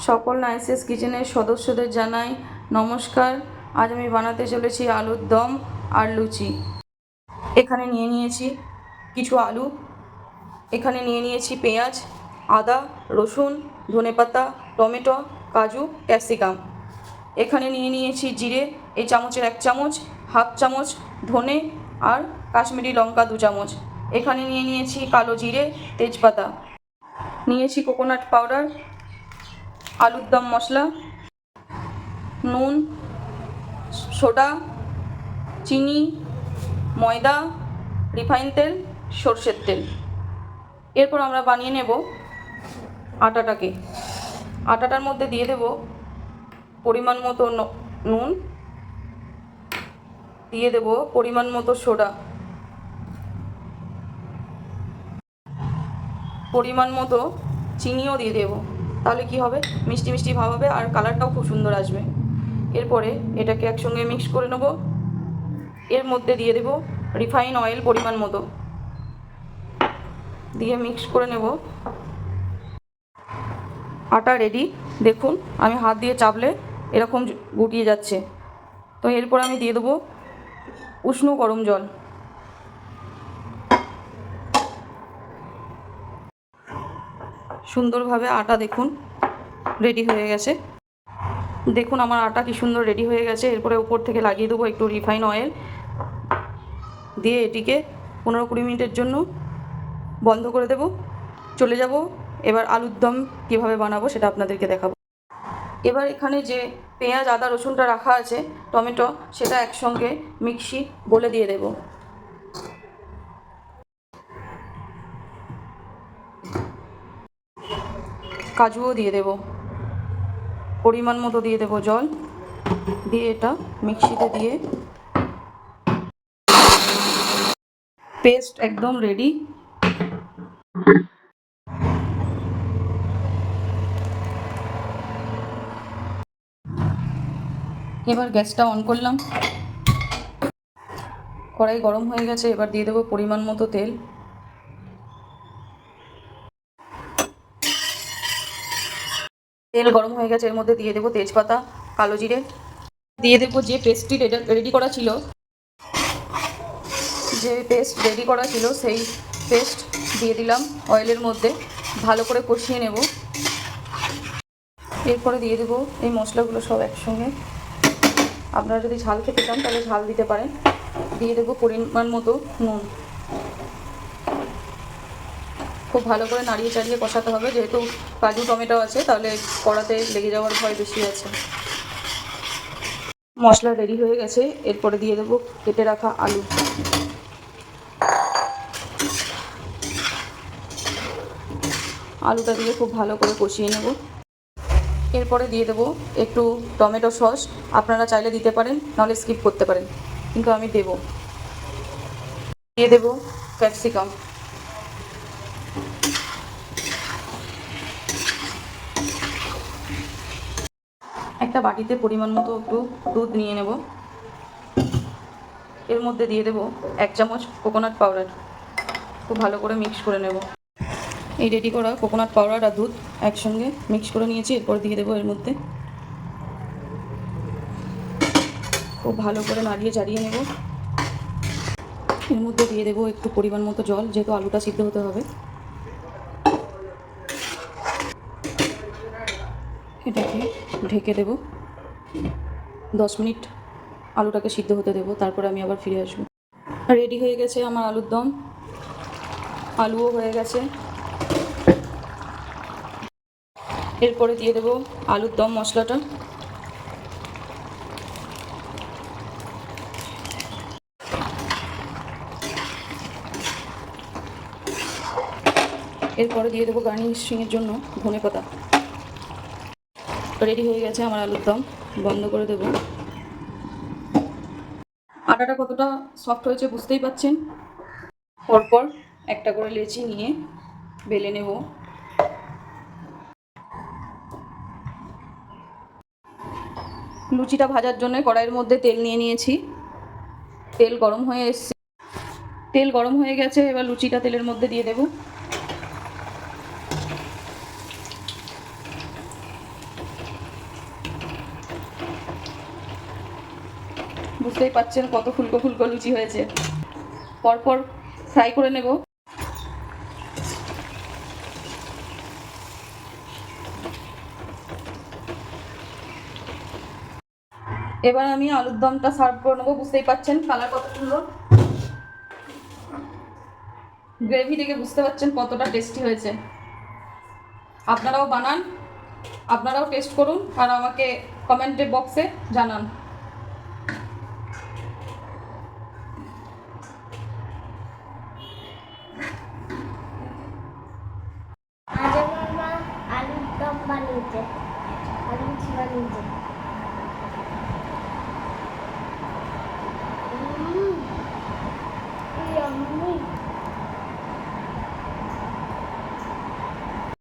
সকল নাইসেস কিচেনের সদস্যদের জানাই নমস্কার। আজ আমি বানাতে চলেছি আলুর দম আর লুচি। এখানে নিয়ে নিয়েছি কিছু আলু, এখানে নিয়ে নিয়েছি পেঁয়াজ, আদা, রসুন, ধনেপাতা, টমেটো, কাজু, ক্যাপসিকাম। এখানে নিয়ে নিয়েছি জিরে, এই চামচের 1 চামচ, হাফ চামচ ধনে আর কাশ্মীরি লঙ্কা 2 চামচ। এখানে নিয়ে নিয়েছি কালো জিরে, তেজপাতা, নিয়েছি কোকোনাট পাউডার, আলুর দম মশলা, নুন, সোডা, চিনি, ময়দা, রিফাইন তেল, সরষের তেল। এরপর আমরা বানিয়ে নেব আটাটাকে। আটাটার মধ্যে দিয়ে দেব পরিমাণ মতো নুন, দিয়ে দেব পরিমাণ মতো সোডা, পরিমাণ মতো চিনিও দিয়ে দেব। তাহলে কি হবে, মিষ্টি মিষ্টি ভাব হবে আর কালারটাও খুব সুন্দর আসবে। এরপরে এটাকে একসঙ্গে মিক্স করে নেব। এর মধ্যে দিয়ে দেব রিফাইন অয়েল পরিমাণ মতো, দিয়ে মিক্স করে নেব। আটা রেডি। দেখুন আমি হাত দিয়ে চাপলে এরকম গুটিয়ে যাচ্ছে। তো এরপর আমি দিয়ে দেবো উষ্ণ গরম জল। সুন্দরভাবে আটা দেখুন রেডি হয়ে গেছে। দেখুন আমার আটা কি সুন্দর রেডি হয়ে গেছে। এরপরে উপর থেকে লাগিয়ে দেবো একটু রিফাইন অয়েল, দিয়ে এটিকে 15-20 মিনিটের জন্য বন্ধ করে দেব। চলে যাব এবার আলুর দম কীভাবে বানাবো সেটা আপনাদেরকে দেখাবো। এবার এখানে যে পেঁয়াজ, আদা, রসুনটা রাখা আছে, টমেটো, সেটা একসঙ্গে মিক্সি বলে দিয়ে দেব। কাজুও দিয়ে দেব, পরিমাণ মতো দিয়ে দেব জল, দিয়ে এটা মিক্সিতে দিয়ে পেস্ট একদম রেডি। এবার গ্যাসটা অন করলাম, কড়াই গরম হয়ে গেছে। এবার দিয়ে দেবো পরিমাণ মতো তেল, তেল গরম হয়ে গেছে। এর মধ্যে দিয়ে দেবো তেজপাতা, কালো জিরে, দিয়ে দেবো যে পেস্টটি রেডি করা ছিল, সেই পেস্ট দিয়ে দিলাম অয়েলের মধ্যে, ভালো করে কষিয়ে নেব। এরপরে দিয়ে দেবো এই মশলাগুলো সব একসঙ্গে। আপনারা যদি ঝাল খেতে চান তাহলে ঝাল দিতে পারেন। দিয়ে দেবো পরিমাণ মতো নুন। খুব ভালো করে নাড়িয়ে চাড়িয়ে কষাতে হবে, যেহেতু কাজু টমেটো আছে, তাহলে কড়াতে লেগে যাওয়ার ভয় বেশি আছে। মশলা রেডি হয়ে গেছে। এরপরে দিয়ে দেবো কেটে রাখা আলু। আলুটা দিয়ে খুব ভালো করে কষিয়ে নেব। এরপরে দিয়ে দেবো একটু টমেটো সস। আপনারা চাইলে দিতে পারেন, নাহলে স্কিপ করতে পারেন, কিন্তু আমি দেব। দিয়ে দেবো ক্যাপসিকাম। একটা বাটিতে পরিমাণ মতো একটু দুধ নিয়ে নেব। এর মধ্যে দিয়ে দেবো 1 চামচ কোকোনাট পাউডার। খুব ভালো করে মিক্স করে নেব। এই রেডি করা কোকোনাট পাউডার আর দুধ একসঙ্গে মিক্স করে নিয়েছি। এরপর দিয়ে দেবো এর মধ্যে, খুব ভালো করে নাড়িয়ে চাড়িয়ে নেব। এর মধ্যে দিয়ে দেবো একটু পরিমাণ মতো জল, যেহেতু আলুটা সিদ্ধ হতে হবে। এটাকে ঢেকে দেব। 10 মিনিট আলুটাকে সিদ্ধ হতে দেবো, তারপরে আমি আবার ফিরে আসবো। রেডি হয়ে গেছে আমার আলুর দম। আলুও হয়ে গেছে। এরপরে দিয়ে দেবো আলুর দম মশলাটা। এরপরে দিয়ে দেবো গার্নিশিংয়ের জন্য ধনেপাতা। রেডি হয়ে গেছে আমার আলুর দম। বন্ধ করে দেব। আটাটা কতটা সফট হয়েছে বুঝতেই পাচ্ছেন। পরপর একটা করে লেচি নিয়ে বেলে নেব। লুচিটা ভাজার জন্য কড়াইয়ের মধ্যে তেল নিয়ে নিয়েছি। তেল গরম হয়ে গেছে। এবার লুচিটা তেলের মধ্যে দিয়ে দেব। বুঝতেই পাচ্ছেন কত ফুলকো ফুলকো লুচি হয়েছে। পরপর ফ্রাই করে নেব। এবার আমি আলুর দমটা সার্ভ করে নেবো। বুঝতেই পাচ্ছেন কালার কত সুন্দর, গ্রেভি দেখে বুঝতে পাচ্ছেন কতটা টেস্টি হয়েছে। আপনারাও বানান, আপনারাও টেস্ট করুন আর আমাকে কমেন্টে বক্সে জানান। আজ আমার মা আলুর দম বানিয়েছে, আলু লুচি বানিয়েছে। Yummy.